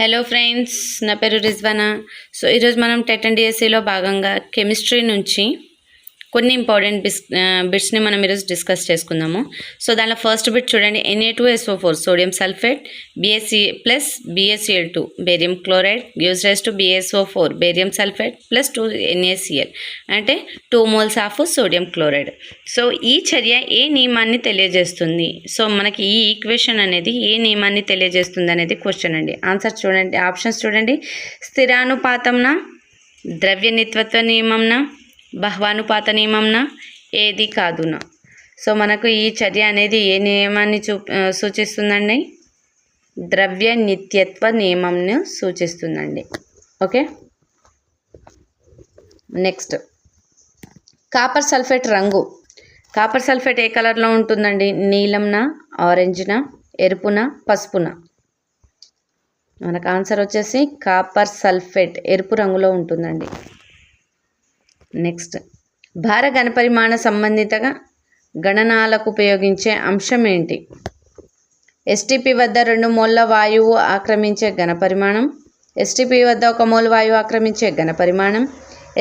Hello friends, నా పేరు Rizwana. So ఈరోజు మనం టెట్ అండ్ డిఎస్సిలో భాగంగా కెమిస్ట్రీ నుంచి కొన్ని ఇంపార్టెంట్ బిట్స్ని మనం ఈరోజు డిస్కస్ చేసుకుందాము. సో దానిలో ఫస్ట్ బిట్ చూడండి. Na2SO4 sodium sulphate BSC plus BaCl2 barium chloride gives rise to BaSO4 barium sulphate plus 2 NaCl అంటే 2 moles of sodium chloride. So ఈ చర్య ఏ నియమాన్ని తెలియజేస్తుంది? సో మనకి ఈ ఈక్వేషన్ అనేది ఏ నియమాన్ని తెలియజేస్తుంది అనేది క్వశ్చన్ అండి. ఆన్సర్ చూడండి, ఆప్షన్స్ చూడండి. స్థిరానుపాతంన, ద్రవ్య నిత్వత్వ నియమంన, బహ్వానుపాత నియమంన, ఏది కాదునా? సో మనకు ఈ చర్య అనేది ఏ నియమాన్ని సూచిస్తుందండి? ద్రవ్య నిత్యత్వ నియమంను సూచిస్తుందండి. ఓకే, నెక్స్ట్ కాపర్ సల్ఫేట్ రంగు. కాపర్ సల్ఫేట్ ఏ కలర్లో ఉంటుందండి? నీలంన, ఆరెంజ్న, ఎరుపున, పసుపున? మనకు ఆన్సర్ వచ్చేసి కాపర్ సల్ఫేట్ ఎరుపు రంగులో ఉంటుందండి. నెక్స్ట్ భార ఘనపరిమాణ సంబంధిత గణనాలకు ఉపయోగించే అంశం ఏంటి? ఎస్టీపీ వద్ద 2 మోల్ల వాయువు ఆక్రమించే ఘనపరిమాణం, ఎస్టీపీ వద్ద 1 మోల్ వాయువు ఆక్రమించే ఘనపరిమాణం,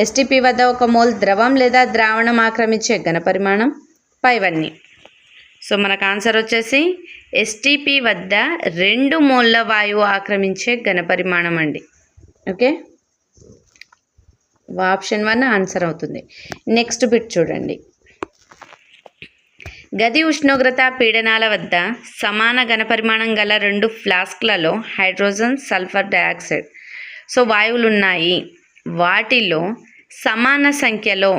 ఎస్టీపీ వద్ద 1 మోల్ ద్రవం లేదా ద్రావణం ఆక్రమించే ఘనపరిమాణం, పైవన్నీ. సో మనకు ఆన్సర్ వచ్చేసి ఎస్టీపీ వద్ద 2 మోల్ల వాయువు ఆక్రమించే ఘనపరిమాణం అండి. ఓకే, ఆప్షన్ 1 ఆన్సర్ అవుతుంది. నెక్స్ట్ బిట్ చూడండి. గది ఉష్ణోగ్రత పీడనాల వద్ద సమాన ఘనపరిమాణం గల 2 ఫ్లాస్క్లలో హైడ్రోజన్, సల్ఫర్ డయాక్సైడ్ సో వాయువులు ఉన్నాయి. వాటిలో సమాన సంఖ్యలో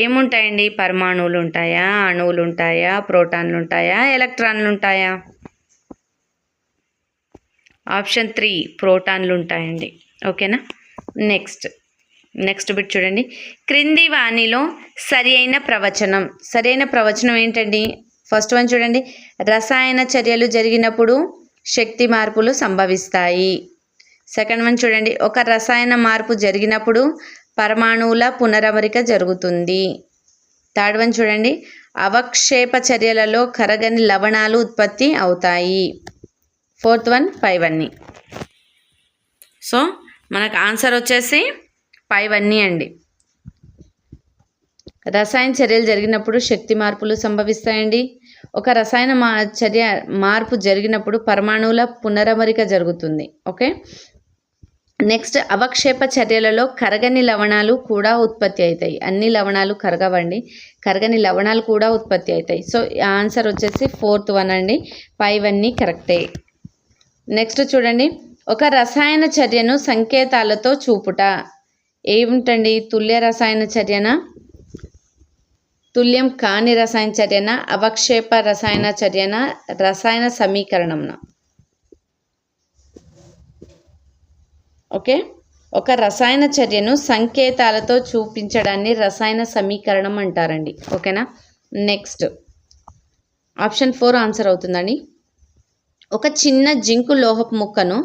ఏముంటాయండి? పరమాణువులు ఉంటాయా, అణువులు ఉంటాయా, ప్రోటాన్లు ఉంటాయా, ఎలక్ట్రాన్లు ఉంటాయా? ఆప్షన్ 3 ప్రోటాన్లు ఉంటాయండి. ఓకేనా, నెక్స్ట్ బిట్ చూడండి. క్రింది వానిలో సరి అయిన ప్రవచనం ఏంటండి? ఫస్ట్ వన్ చూడండి. రసాయన చర్యలు జరిగినప్పుడు శక్తి మార్పులు సంభవిస్తాయి. సెకండ్ వన్ చూడండి. ఒక రసాయన మార్పు జరిగినప్పుడు పరమాణువుల పునరమరిక జరుగుతుంది. థర్డ్ వన్ చూడండి. అవక్షేప చర్యలలో కరగని లవణాలు ఉత్పత్తి అవుతాయి. ఫోర్త్ వన్ పైవన్నీ. సో మనకు ఆన్సర్ వచ్చేసి పైవన్నీ అండి. రసాయన చర్యలు జరిగినప్పుడు శక్తి మార్పులు సంభవిస్తాయండి. ఒక రసాయన చర్య మార్పు జరిగినప్పుడు పరమాణువుల పునరమరిక జరుగుతుంది. ఓకే, నెక్స్ట్ అవక్షేప చర్యలలో కరగని లవణాలు కూడా ఉత్పత్తి అవుతాయి. అన్ని లవణాలు కరగవండి, కరగని లవణాలు కూడా ఉత్పత్తి అవుతాయి. సో ఆన్సర్ వచ్చేసి ఫోర్త్ వన్ అండి. పైవన్నీ కరెక్టే. నెక్స్ట్ చూడండి. ఒక రసాయన చర్యను సంకేతాలతో చూపుట ఏమిటండి? తుల్య రసాయన చర్యన, తుల్యం కాని రసాయన చర్యన, అవక్షేప రసాయన చర్యన, రసాయన సమీకరణంన? ఓకే, ఒక రసాయన చర్యను సంకేతాలతో చూపించడాన్ని రసాయన సమీకరణం అంటారండి. ఓకేనా, నెక్స్ట్ ఆప్షన్ 4 ఆన్సర్ అవుతుందండి. ఒక చిన్న జింకు లోహపు ముక్కను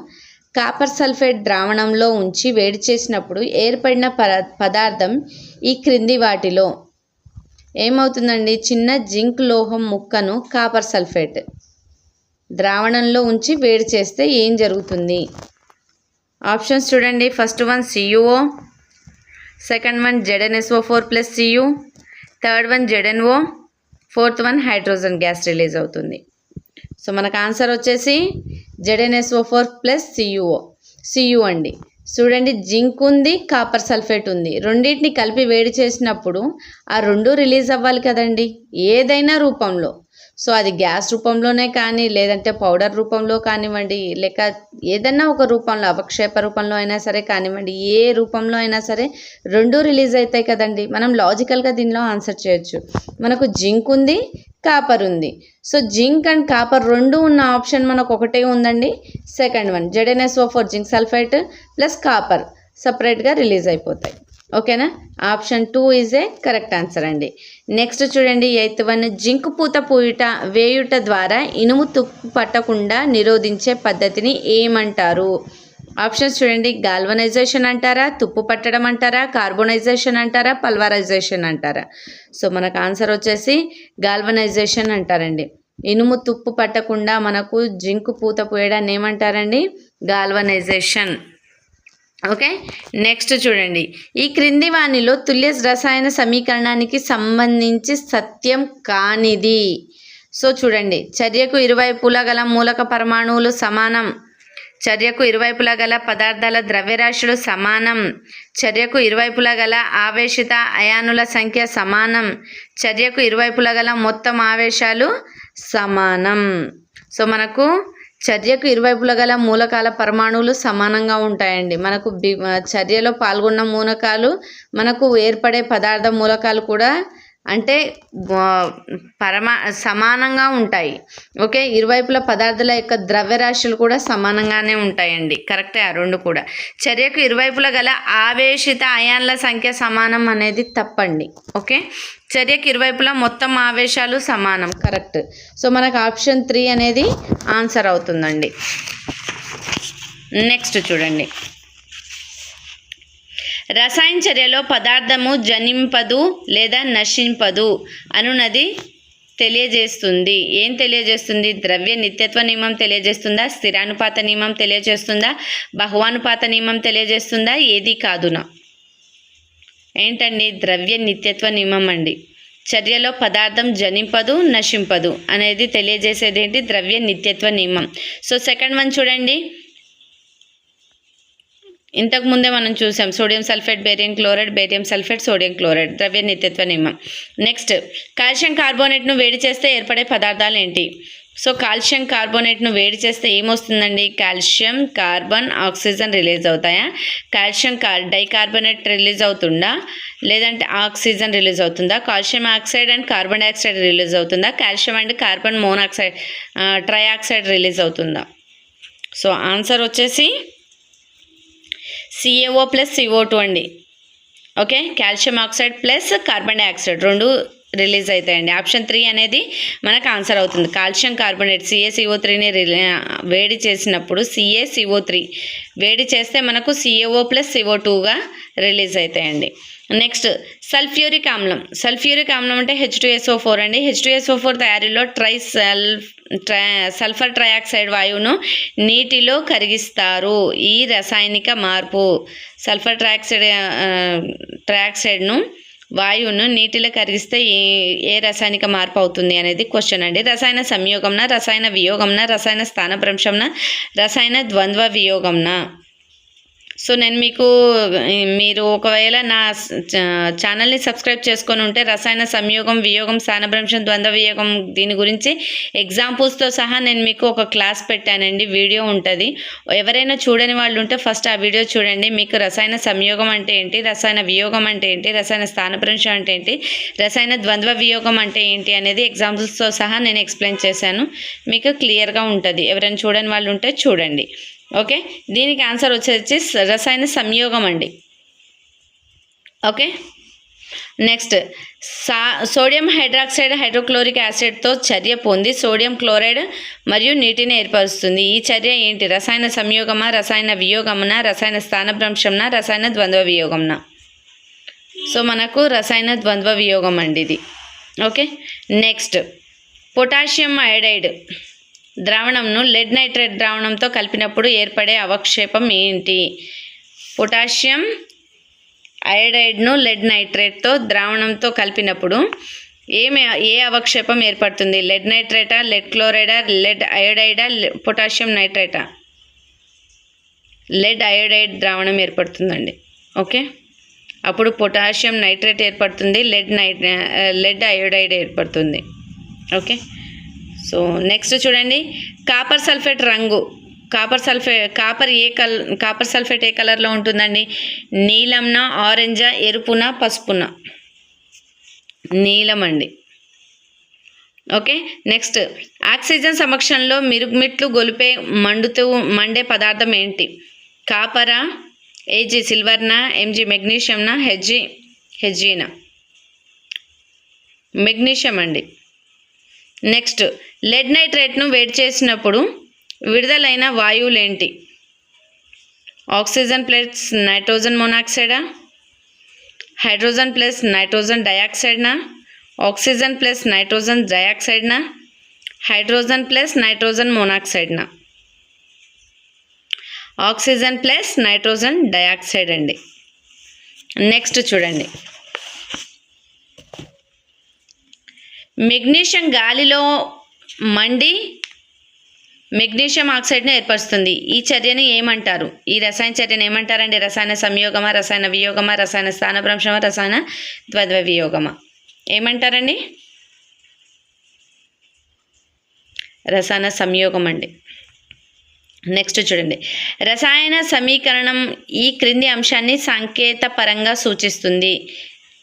కాపర్ సల్ఫేట్ ద్రావణంలో ఉంచి వేడి చేసినప్పుడు ఏర్పడిన పదార్థం ఈ క్రింది వాటిలో ఏమవుతుందండి? చిన్న జింక్ లోహం ముక్కను కాపర్ సల్ఫేట్ ద్రావణంలో ఉంచి వేడి చేస్తే ఏం జరుగుతుంది? ఆప్షన్స్ చూడండి. First one CuO, second one ZnSO4 plus Cu, third one ZnO, fourth one hydrogen gas release అవుతుంది. సో మనకు ఆన్సర్ వచ్చేసి ZnSO4 ప్లస్ Cu అండి. చూడండి, జింక్ ఉంది, కాపర్ సల్ఫేట్ ఉంది. రెండింటిని కలిపి వేడి చేసినప్పుడు ఆ రెండు రిలీజ్ అవ్వాలి కదండి, ఏదైనా రూపంలో. సో అది గ్యాస్ రూపంలోనే కానీ, లేదంటే పౌడర్ రూపంలో కానివ్వండి, లేక ఏదన్నా ఒక రూపంలో అవక్షేప రూపంలో అయినా సరే కానివ్వండి, ఏ రూపంలో అయినా సరే రెండు రిలీజ్ అవుతాయి కదండి. మనం లాజికల్గా దీనిలో ఆన్సర్ చేయొచ్చు. మనకు జింక్ ఉంది, కాపర్ ఉంది. సో జింక్ అండ్ కాపర్ రెండు ఉన్న ఆప్షన్ మనకు ఒకటే ఉందండి. Second one ZnSO4 zinc sulphite plus copper సపరేట్గా రిలీజ్ అయిపోతాయి. ఓకేనా, option 2 is a correct answer అండి. నెక్స్ట్ చూడండి. 8th వన్ జింక్ పూత వేయుట ద్వారా ఇనుము తుప్పు పట్టకుండా నిరోధించే పద్ధతిని ఏమంటారు? ఆప్షన్స్ చూడండి. గాల్వనైజేషన్ అంటారా, తుప్పు పట్టడం అంటారా, కార్బోనైజేషన్ అంటారా, పల్వరైజేషన్ అంటారా? సో మనకు ఆన్సర్ వచ్చేసి గాల్వనైజేషన్ అంటారండి. ఇనుము తుప్పు పట్టకుండా మనకు జింకు పూత పోయడాన్ని ఏమంటారండి? గాల్వనైజేషన్. ఓకే, నెక్స్ట్ చూడండి. ఈ క్రింది వానిలో తుల్య రసాయన సమీకరణానికి సంబంధించి సత్యం కానిది. సో చూడండి, చర్యకు ఇరువైపులా గల మూలక పరమాణువులు సమానం, చర్యకు ఇరువైపులా గల పదార్థాల ద్రవ్యరాశులు సమానం, చర్యకు ఇరువైపులా గల ఆవేశిత అయానుల సంఖ్య సమానం, చర్యకు ఇరువైపులా గల మొత్తం ఆవేశాలు సమానం. సో మనకు చర్యకు ఇరువైపులా గల మూలకాల పరమాణువులు సమానంగా ఉంటాయండి. మనకు చర్యలో పాల్గొన్న మూలకాలు, మనకు ఏర్పడే పదార్థ మూలకాలు కూడా అంటే సమానంగా ఉంటాయి. ఓకే, ఇరువైపుల పదార్థాల యొక్క ద్రవ్యరాశులు కూడా సమానంగానే ఉంటాయండి. కరెక్టే ఆ రెండు కూడా. చర్యకు ఇరువైపుల గల ఆవేశిత అయాన్ల సంఖ్య సమానం అనేది తప్పండి. ఓకే, చర్యకు ఇరువైపులా మొత్తం ఆవేశాలు సమానం, కరెక్ట్. సో మనకు ఆప్షన్ 3 అనేది ఆన్సర్ అవుతుందండి. నెక్స్ట్ చూడండి, రసాయన చర్యలో పదార్థము జనింపదు లేదా నశింపదు అనున్నది తెలియజేస్తుంది. ఏం తెలియజేస్తుంది? ద్రవ్య నిత్యత్వ నియమం తెలియజేస్తుందా, స్థిరానుపాత నియమం తెలియజేస్తుందా, బహువానుపాత నియమం తెలియజేస్తుందా, ఏది కాదునా? ఏంటండి? ద్రవ్య నిత్యత్వ నియమం అండి. చర్యలో పదార్థం జనింపదు నశింపదు అనేది తెలియజేసేది ఏంటి? ద్రవ్య నిత్యత్వ నియమం. సో సెకండ్ వన్ చూడండి, ఇంతకు ముందే మనం చూసాం, sodium sulphate barium chloride, barium sulphate sodium chloride, ద్రవ్య నిత్యత్వ నియమం. నెక్స్ట్, కాల్షియం కార్బోనేట్ను వేడి చేస్తే ఏర్పడే పదార్థాలు ఏంటి? సో కాల్షియం కార్బోనేట్ను వేడి చేస్తే ఏమొస్తుందండి? కాల్షియం, కార్బన్, ఆక్సిజన్ రిలీజ్ అవుతాయా? కాల్షియం డైకార్బోనేట్ రిలీజ్ అవుతుందా, లేదంటే ఆక్సిజన్ రిలీజ్ అవుతుందా? Calcium oxide and carbon dioxide release అవుతుందా? Calcium and carbon monoxide trioxide release అవుతుందా? సో ఆన్సర్ వచ్చేసి CaO ప్లస్ CO2 అండి. Okay, calcium oxide plus carbon dioxide రెండు release అవుతాయండి. ఆప్షన్ 3 అనేది మనకు ఆన్సర్ అవుతుంది. కాల్షియం కార్బోనేట్ CaCO3ని వేడి చేసినప్పుడు CaCO3 వేడి చేస్తే మనకు CaO ప్లస్ CO2గా రిలీజ్ అవుతాయండి. నెక్స్ట్, సల్ఫ్యూరిక్ ఆమ్లం. సల్ఫ్యూరిక్ ఆమ్లం అంటే H2SO4 అండి. H2SO4 తయారీలో సల్ఫర్ ట్రైఆక్సైడ్ వాయువును నీటిలో కరిగిస్తారు. ఈ రసాయనిక మార్పు సల్ఫర్ ట్రైఆక్సైడ్ను వాయువును నీటిలో కరిగిస్తే ఏ రసాయనిక మార్పు అవుతుంది అనేది క్వశ్చన్ అండి. రసాయన సంయోగంన, రసాయన వియోగంన, రసాయన స్థానభ్రంశంన, రసాయన ద్వంద్వ వియోగంన. సో నేను మీరు ఒకవేళ నా ఛానల్ని సబ్స్క్రైబ్ చేసుకొని ఉంటే రసాయన సంయోగం, వియోగం, స్థానభ్రంశం, ద్వంద్వ వియోగం దీని గురించి ఎగ్జాంపుల్స్తో సహా నేను మీకు ఒక క్లాస్ పెట్టానండి, వీడియో ఉంటుంది. ఎవరైనా చూడని వాళ్ళు ఉంటే ఫస్ట్ ఆ వీడియో చూడండి. మీకు రసాయన సంయోగం అంటే ఏంటి, రసాయన వియోగం అంటే ఏంటి, రసాయన స్థానభ్రంశం అంటే ఏంటి, రసాయన ద్వంద్వ వియోగం అంటే ఏంటి అనేది ఎగ్జాంపుల్స్తో సహా నేను ఎక్స్ప్లెయిన్ చేశాను. మీకు క్లియర్గా ఉంటుంది. ఎవరైనా చూడని వాళ్ళు ఉంటే చూడండి. ఓకే, దీనికి ఆన్సర్ వచ్చేసి రసాయన సంయోగం అండి. Okay, next, sodium hydroxide hydrochloric యాసిడ్తో చర్య పొంది సోడియం క్లోరైడ్ మరియు నీటిని ఏర్పరుస్తుంది. ఈ చర్య ఏంటి? రసాయన సంయోగమా, రసాయన వియోగమనా, రసాయన స్థానభ్రంశంనా, రసాయన ద్వంద్వ వియోగంనా? సో మనకు రసాయన ద్వంద్వ వియోగం అండి ఇది. ఓకే, నెక్స్ట్, పొటాషియం అయోడైడ్ ద్రావణంను లెడ్ నైట్రేట్ ద్రావణంతో కలిపినప్పుడు ఏర్పడే అవక్షేపం ఏంటి? పొటాషియం అయోడైడ్ను లెడ్ నైట్రేట్తో ద్రావణంతో కలిపినప్పుడు ఏ అవక్షేపం ఏర్పడుతుంది? లెడ్ నైట్రేటా, లెడ్ క్లోరైడా, లెడ్ అయోడైడా, పొటాషియం నైట్రేటా? లెడ్ అయోడైడ్ ద్రావణం ఏర్పడుతుందండి. ఓకే, అప్పుడు పొటాషియం నైట్రేట్ ఏర్పడుతుంది, లెడ్ అయోడైడ్ ఏర్పడుతుంది. ఓకే, సో నెక్స్ట్ చూడండి, కాపర్ సల్ఫేట్ రంగు. కాపర్ సల్ఫేట్ ఏ కలర్లో ఉంటుందండి? నీలంన, ఆరెంజా, ఎరుపున, పసుపున? నీలం అండి. ఓకే, నెక్స్ట్, ఆక్సిజన్ సమక్షంలో మిరుమిట్లు గొలిపే మండే పదార్థం ఏంటి? కాపరా, Ag సిల్వర్నా, Mg మెగ్నీషియంనా, హెజ్జీనా? మెగ్నీషియం అండి. నెక్స్ట్, లెడ్ నైట్రేట్ను వేడి చేసినప్పుడు విడుదలైన వాయువులు ఏంటి? ఆక్సిజన్ ప్లస్ నైట్రోజన్ మోనాక్సైడా, హైడ్రోజన్ ప్లస్ నైట్రోజన్ డయాక్సైడ్నా, ఆక్సిజన్ ప్లస్ నైట్రోజన్ డయాక్సైడ్నా, హైడ్రోజన్ ప్లస్ నైట్రోజన్ మోనాక్సైడ్నా? ఆక్సిజన్ ప్లస్ నైట్రోజన్ డయాక్సైడ్ అండి. నెక్స్ట్ చూడండి, మెగ్నీషియం గాలిలో మండి మెగ్నీషియం ఆక్సైడ్ను ఏర్పరుస్తుంది. ఈ చర్యని ఏమంటారు? ఈ రసాయన చర్యను ఏమంటారండి? రసాయన సంయోగమా, రసాయన వియోగమా, రసాయన స్థానభ్రంశమా, రసాయన ద్వంద్వ వియోగమా? ఏమంటారండి? రసాయన సంయోగం అండి. నెక్స్ట్ చూడండి, రసాయన సమీకరణం ఈ క్రింది అంశాన్ని సంకేతపరంగా సూచిస్తుంది.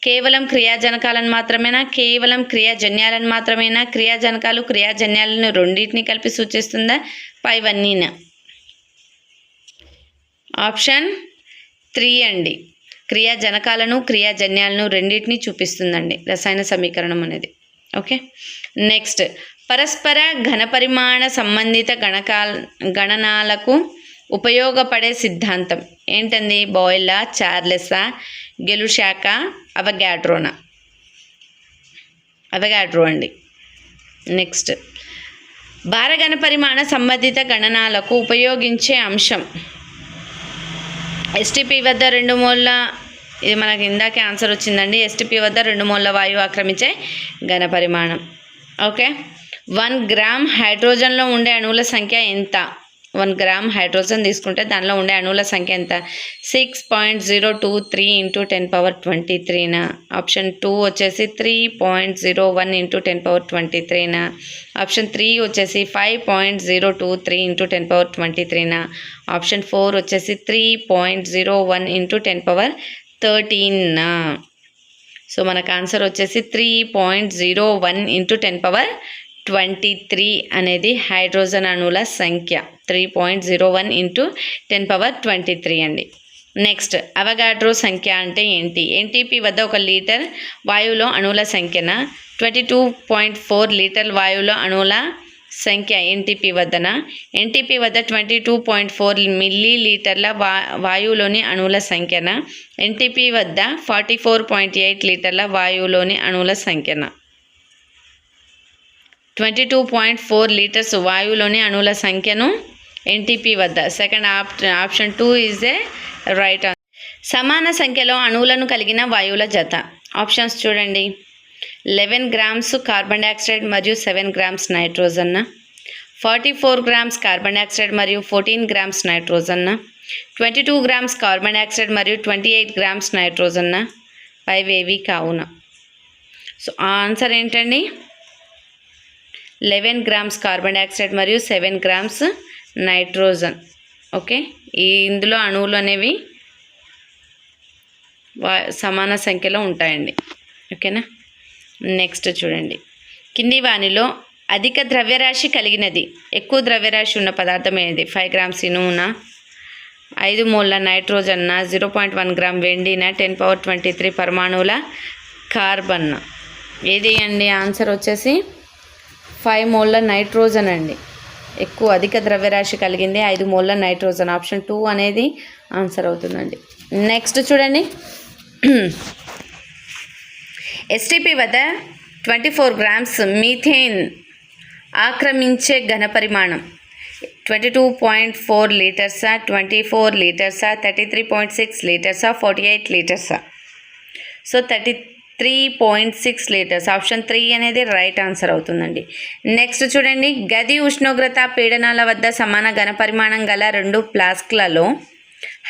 కేవలం క్రియాజనకాలను మాత్రమేనా, కేవలం క్రియాజన్యాలను మాత్రమేనా, క్రియాజనకాలు క్రియాజన్యాలను రెండింటిని కలిపి సూచిస్తుందా, పైవన్నీనా? ఆప్షన్ 3 అండి, క్రియాజనకాలను క్రియాజన్యాలను రెండింటిని చూపిస్తుందండి రసాయన సమీకరణం అనేది. ఓకే, నెక్స్ట్, పరస్పర ఘనపరిమాణ సంబంధిత గణనాలకు ఉపయోగపడే సిద్ధాంతం ఏంటండి? బాయిలా, చార్లెసా, గెలుషాక, అవగాడ్రోనా? అవగాడ్రో అండి. నెక్స్ట్, భారఘన పరిమాణ సంబంధిత గణనాలకు ఉపయోగించే అంశం ఎస్టిపి వద్ద 2 మోల్ల, ఇది మనకి ఇందాకే ఆన్సర్ వచ్చిందండి. ఎస్టిపి వద్ద 2 మోల్ల వాయువు ఆక్రమించే ఘన పరిమాణం. ఓకే, 1 గ్రామ్ హైడ్రోజన్లో ఉండే అణువుల సంఖ్య ఎంత? 1 గ్రామ్ హైడ్రోజన్ తీసుకుంటే దానిలో ఉండే అణువుల సంఖ్య ఎంత? 6.023 × 10⁻23. ఆప్షన్ 2 వచ్చేసి 3.01 × 10⁻23. ఆప్షన్ 3 వచ్చేసి 5.023 × 10⁻23. ఆప్షన్ 4 వచ్చేసి 3.01 × 10⁻13. సో మనకు ఆన్సర్ వచ్చేసి 3.01 × 10⁻23 అనేది హైడ్రోజన్ అణువుల సంఖ్య. 3.01 × 10⁻23 అండి. నెక్స్ట్, అవగాడ్రో సంఖ్య అంటే ఏంటి? ఎన్టీపీ వద్ద 1 లీటర్ వాయువులో అణువుల సంఖ్యన 22.4 లీటర్ వాయువులో అణువుల సంఖ్య ఎన్టీపీ వద్దన. ఎన్టీపీ వద్ద 22.4 మిల్లీ లీటర్ల వాయువులోని అణువుల సంఖ్యన. ఎన్టీపీ వద్ద 44.8 లీటర్ల వాయువులోని అణువుల సంఖ్యన. 22.4 లీటర్స్ వాయువులోని అణువుల సంఖ్యను ఎన్టీపీ వద్ద. Second option 2 is a right answer. సమాన సంఖ్యలో అణువులను కలిగిన వాయువుల జత. ఆప్షన్స్ చూడండి, 11 గ్రామ్స్ కార్బన్ డైఆక్సైడ్ మరియు 7 grams nitrogen, 44 grams carbon dioxide మరియు 14 grams nitrogen, 22 grams carbon dioxide మరియు 28 గ్రామ్స్ నైట్రోజన్. పైవేవి కావున. సో ఆన్సర్ ఏంటండి? 11 గ్రామ్స్ కార్బన్ డైఆక్సైడ్ మరియు 7 గ్రామ్స్ నైట్రోజన్. ఓకే, ఇందులో అణువులు అనేవి సమాన సంఖ్యలో ఉంటాయండి. ఓకేనా, నెక్స్ట్ చూడండి, కింది వానిలో అధిక ద్రవ్యరాశి కలిగినది, ఎక్కువ ద్రవ్యరాశి ఉన్న పదార్థం ఏది? 5 గ్రామ్స్ ఇనుమున, 5 మోల్ల నైట్రోజన్న, 0.1 గ్రామ్ వెండిన, 10⁻23 పరమాణువుల కార్బన్. ఏది అండి? ఆన్సర్ వచ్చేసి 5 మోల్ల నైట్రోజన్ అండి. ఎక్కువ అధిక ద్రవ్యరాశి కలిగింది 5 మోల్ల నైట్రోజన్. ఆప్షన్ 2 అనేది ఆన్సర్ అవుతుందండి. నెక్స్ట్ చూడండి, ఎస్టీపీ వద్ద 24 గ్రామ్స్ మీథేన్ ఆక్రమించే ఘన పరిమాణం 22.4 లీటర్సా, 24 లీటర్సా, 33.6 లీటర్సా, 48 లీటర్సా? So 33.6 litres. ఆప్షన్ 3 అనేది రైట్ ఆన్సర్ అవుతుందండి. నెక్స్ట్ చూడండి, గది ఉష్ణోగ్రత పీడనాల వద్ద సమాన ఘనపరిమాణం గల 2 ఫ్లాస్క్లలో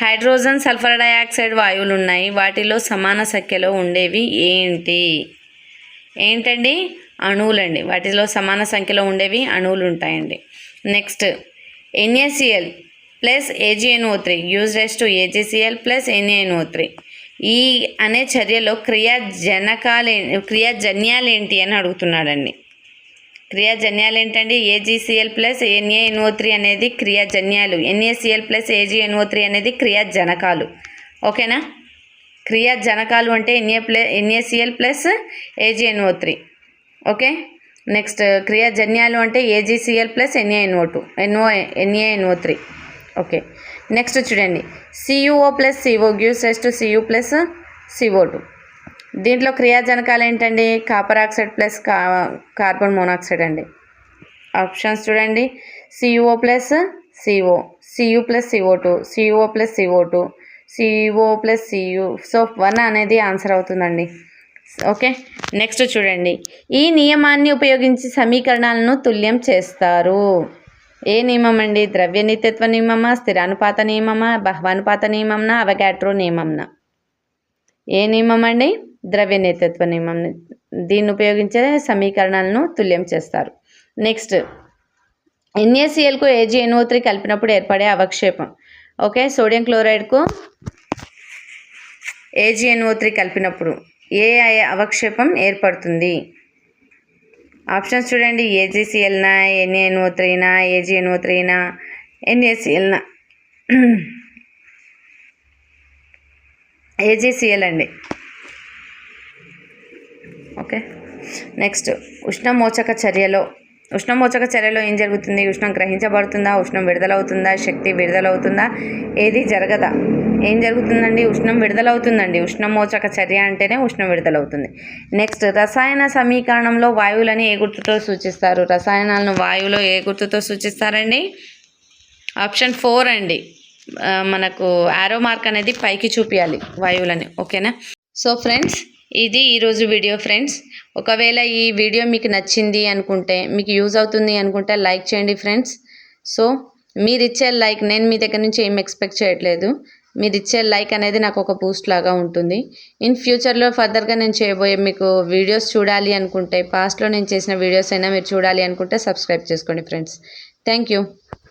హైడ్రోజన్, సల్ఫర్ డయాక్సైడ్ వాయువులు ఉన్నాయి. వాటిలో సమాన సంఖ్యలో ఉండేవి ఏంటండి? అణువులండి. వాటిలో సమాన సంఖ్యలో ఉండేవి అణువులు ఉంటాయండి. Next, NaCl plus AgNO3 use rise to AgCl plus NaNO3. ఈ అనే చర్యలో క్రియాజన్యాలు ఏంటి అని అడుగుతున్నాడండి. క్రియాజన్యాలు ఏంటండి? AgCl ప్లస్ NaNO3 అనేది క్రియాజన్యాలు, NaCl ప్లస్ AgNO3 అనేది క్రియాజనకాలు. ఓకేనా, క్రియాజనకాలు అంటే NaCl plus AgNO3. Okay, next క్రియాజన్యాలు అంటే AgCl plus NaNO3. Okay, next చూడండి, CuO plus CO gives rise to Cu plus CO2. దీంట్లో క్రియాజనకాలు ఏంటండి? Copper oxide plus carbon monoxide అండి. ఆప్షన్స్ చూడండి, CuO plus CO, Cu plus CO2, CO plus CO2, CO plus Cu. So 1 అనేది answer అవుతుందండి. Okay, next చూడండి. ఈ నియమాన్ని ఉపయోగించి సమీకరణాలను తుల్యం చేస్తారు. ఏ నియమం అండి? ద్రవ్య నిత్యత్వ నియమమా, స్థిరానుపాత నియమమా, బహ్వానుపాత నియమంనా, అవగాడ్రో నియమంనా? ఏ నియమం అండి? ద్రవ్య నిత్యత్వ నియమం. దీన్ని ఉపయోగించే సమీకరణాలను తుల్యం చేస్తారు. నెక్స్ట్, NaClకు AgNO3 కలిపినప్పుడు ఏర్పడే అవక్షేపం. ఓకే, సోడియం క్లోరైడ్కు AgNO3 కలిపినప్పుడు ఏ అవక్షేపం ఏర్పడుతుంది? ఆప్షన్స్ చూడండి. AgClనా, NaNO3నా, AgNO3నా, NaClనా? AgCl అండి. ఓకే, నెక్స్ట్, ఉష్ణమోచక చర్యలో ఏం జరుగుతుంది? ఉష్ణం గ్రహించబడుతుందా, ఉష్ణం విడుదలవుతుందా, శక్తి విడుదలవుతుందా, ఏది జరగదా? ఏం జరుగుతుందండి? ఉష్ణం విడుదలవుతుందండి. ఉష్ణమోచక చర్య అంటేనే ఉష్ణం విడుదలవుతుంది. నెక్స్ట్, రసాయన సమీకరణంలో వాయువులని ఏ గుర్తుతో సూచిస్తారు? రసాయనాలను వాయువులో ఏ గుర్తుతో సూచిస్తారండి? ఆప్షన్ 4 అండి. మనకు యారో మార్క్ అనేది పైకి చూపించాలి వాయువులని. ఓకేనా? సో ఫ్రెండ్స్, ఇది ఈరోజు వీడియో ఫ్రెండ్స్. ఒకవేళ ఈ వీడియో మీకు నచ్చింది అనుకుంటే, మీకు యూజ్ అవుతుంది అనుకుంటే లైక్ చేయండి ఫ్రెండ్స్. సో మీరు ఇచ్చే లైక్, నేను మీ దగ్గర నుంచి ఏం ఎక్స్పెక్ట్ చేయట్లేదు. మీరు ఇచ్చే లైక్ అనేది నాకు ఒక బూస్ట్ లాగా ఉంటుంది. ఇన్ ఫ్యూచర్లో ఫర్దర్గా నేను చేయబోయే మీకు వీడియోస్ చూడాలి అనుకుంటే, పాస్ట్లో నేను చేసిన వీడియోస్ అయినా మీరు చూడాలి అనుకుంటే సబ్స్క్రైబ్ చేసుకోండి ఫ్రెండ్స్. Thank you.